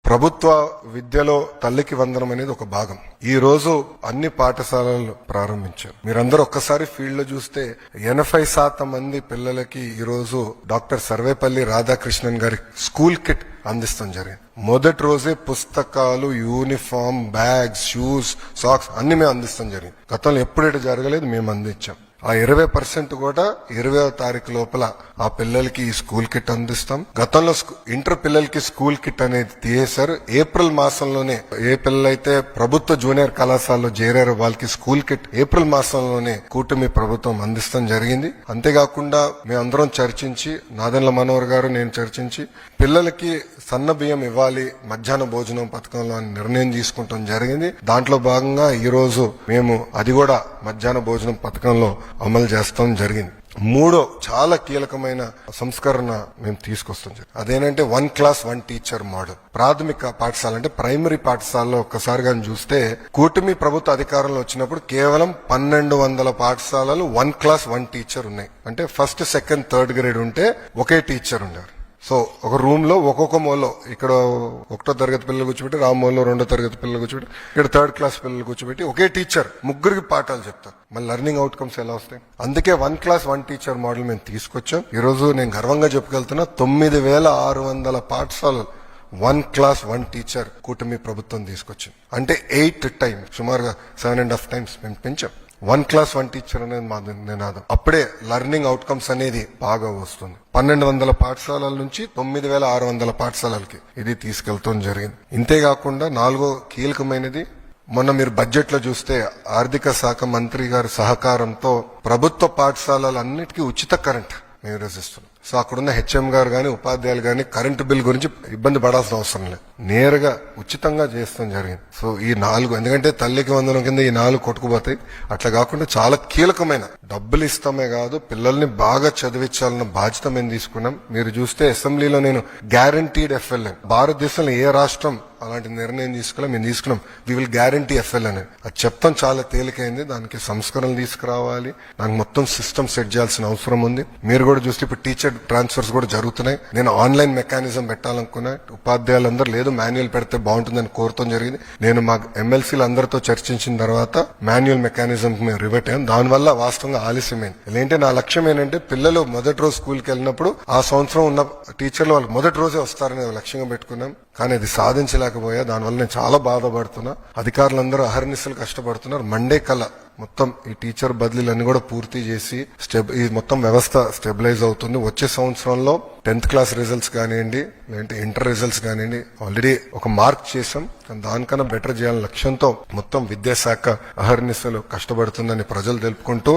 ప్రభుత్వ విద్యలో తల్లికి వందనం అనేది ఒక భాగం. ఈ రోజు అన్ని పాఠశాలలు ప్రారంభించారు. మీరందరూ ఒక్కసారి ఫీల్డ్ లో చూస్తే 80% మంది పిల్లలకి ఈ రోజు డాక్టర్ సర్వేపల్లి రాధాకృష్ణన్ గారి స్కూల్ కిట్ అందిస్తాం జరిగింది. మొదటి రోజే పుస్తకాలు, యూనిఫామ్, బ్యాగ్స్, షూస్, సాక్స్ అన్ని మేము అందిస్తాం జరిగింది. గతంలో ఎప్పుడైతే జరగలేదు, మేము అందించాం. ఆ 20% కూడా 20వ తారీఖు లోపల ఆ పిల్లలకి ఈ స్కూల్ కిట్ అందిస్తాం. గతంలో ఇంటర్ పిల్లలకి స్కూల్ కిట్ అనేది తీసేశారు. ఏప్రిల్ మాసంలోనే ఏ పిల్లలైతే ప్రభుత్వ జూనియర్ కళాశాలలో చేరారో వాళ్ళకి స్కూల్ కిట్ ఏప్రిల్ మాసంలోనే కూటమి ప్రభుత్వం అందిస్తాం జరిగింది. అంతేకాకుండా మేమందరం చర్చించి, నాదెండ్ల మనోహర్ గారు నేను చర్చించి పిల్లలకి సన్న బియ్యం ఇవ్వాలి మధ్యాహ్న భోజనం పథకంలో అని నిర్ణయం తీసుకుంటాం జరిగింది. దాంట్లో భాగంగా ఈ రోజు మేము అది కూడా మధ్యాహ్న భోజనం పథకంలో అమలు చేస్తాం జరిగింది. మూడో చాలా కీలకమైన సంస్కరణ మేము తీసుకొస్తాం. అదేంటంటే 1 క్లాస్ 1 టీచర్ మోడల్. ప్రాథమిక పాఠశాల అంటే ప్రైమరీ పాఠశాలలో ఒక్కసారి కానీ చూస్తే కూటమి ప్రభుత్వ అధికారంలో వచ్చినప్పుడు కేవలం 1200 పాఠశాలలు 1 క్లాస్ 1 టీచర్ ఉన్నాయి. అంటే ఫస్ట్, సెకండ్, థర్డ్ గ్రేడ్ ఉంటే ఒకే టీచర్ ఉండేవారు. సో ఒక రూమ్ లో ఒక్కొక్క మూలలో, ఇక్కడ 1వ తరగతి పిల్లలు కూర్చోబెట్టి, రామూలలో 2వ తరగతి పిల్లలు కూర్చోబెట్టి, ఇక్కడ 3rd క్లాస్ పిల్లలు కూర్చోబెట్టి ఒకే టీచర్ ముగ్గురికి పాఠాలు చెప్తారు. మళ్ళీ లెర్నింగ్ అవుట్కమ్స్ ఎలా వస్తాయి? అందుకే 1 క్లాస్ 1 టీచర్ మోడల్ మేము తీసుకొచ్చాం. ఈ రోజు నేను గర్వంగా చెప్పుకెళ్తున్నా, 9600 పాఠశాలలు 1 క్లాస్ 1 టీచర్ కూటమి ప్రభుత్వం తీసుకొచ్చింది. అంటే 8 టైమ్స్, సుమారుగా 7.5 టైమ్స్ మేము పెంచాం. 1 క్లాస్ 1 టీచర్ అనేది మా నినాదం. అప్పుడే లెర్నింగ్ అవుట్కమ్స్ అనేది బాగా వస్తుంది. 1200 పాఠశాలల నుంచి 9600 పాఠశాలలకి ఇది తీసుకెళ్తాం జరిగింది. ఇంతేకాకుండా 4వ కీలకమైనది, మొన్న మీరు బడ్జెట్ లో చూస్తే ఆర్థిక శాఖ మంత్రి గారి సహకారంతో ప్రభుత్వ పాఠశాలలన్నిటికీ ఉచిత కరెంట్ మేము రచిస్తున్నాం. సో అక్కడున్న హెచ్ఎం గారు కానీ ఉపాధ్యాయులు కానీ కరెంటు బిల్ గురించి ఇబ్బంది పడాల్సిన అవసరం లేదు, నేరుగా ఉచితంగా చేస్తాం జరిగింది. సో ఈ 4, ఎందుకంటే తల్లికి వందనం కింద ఈ 4 కొట్టుకుపోతాయి. అట్లా కాకుండా చాలా కీలకమైన డబ్బులు ఇస్తామే కాదు, పిల్లల్ని బాగా చదివించాలన్న బాధ్యత మేము తీసుకున్నాం. మీరు చూస్తే అసెంబ్లీలో నేను గ్యారంటీడ్ ఎఫ్ఎల్ఎన్, భారతదేశంలో ఏ రాష్ట్రం అలాంటి నిర్ణయం తీసుకోవాలి, మేము తీసుకున్నాం. వి విల్ గ్యారంటీ ఎఫ్ఎల్ అనేది. అది చెప్తాం చాలా తేలికైంది. దానికి సంస్కరణలు తీసుకురావాలి, దానికి మొత్తం సిస్టమ్ సెట్ చేయాల్సిన అవసరం ఉంది. మీరు కూడా చూస్తే ఇప్పుడు టీచర్ ట్రాన్స్ఫర్స్ కూడా జరుగుతున్నాయి. నేను ఆన్లైన్ మెకానిజం పెట్టాలనుకున్నా, ఉపాధ్యాయులందరూ లేదు మాన్యువల్ పెడితే బాగుంటుందని కోరటం జరిగింది. నేను మా ఎమ్మెల్సీలు అందరితో చర్చించిన తర్వాత మాన్యువల్ మెకానిజం మేము రివర్ట్ అయ్యాం. దానివల్ల వాస్తవంగా ఆలస్యమైంది. ఏంటంటే నా లక్ష్యం ఏంటంటే పిల్లలు మొదటి రోజు స్కూల్కి వెళ్ళినప్పుడు ఆ సంవత్సరం ఉన్న టీచర్లు వాళ్ళు మొదటి రోజే వస్తారని లక్ష్యంగా పెట్టుకున్నాం. కానీ అది సాధించలేకపోయా. దానివల్ల నేను చాలా బాధపడుతున్నా. అధికారులందరూ అహర్నిశలు కష్టపడుతున్నారు. మండే కల్లా మొత్తం ఈ టీచర్ బదిలీలన్నీ కూడా పూర్తి చేసి ఈ మొత్తం వ్యవస్థ స్టెబిలైజ్ అవుతుంది. వచ్చే సంవత్సరంలో 10th క్లాస్ రిజల్ట్స్ కానివ్వండి, లేదంటే ఇంటర్ రిజల్ట్స్ కానివ్వండి, ఆల్రెడీ ఒక మార్క్ చేసాం. దానికన్నా బెటర్ చేయాలని లక్ష్యంతో మొత్తం విద్యాశాఖ అహర్నిశలు కష్టపడుతుందని ప్రజలు తెలుపుకుంటూ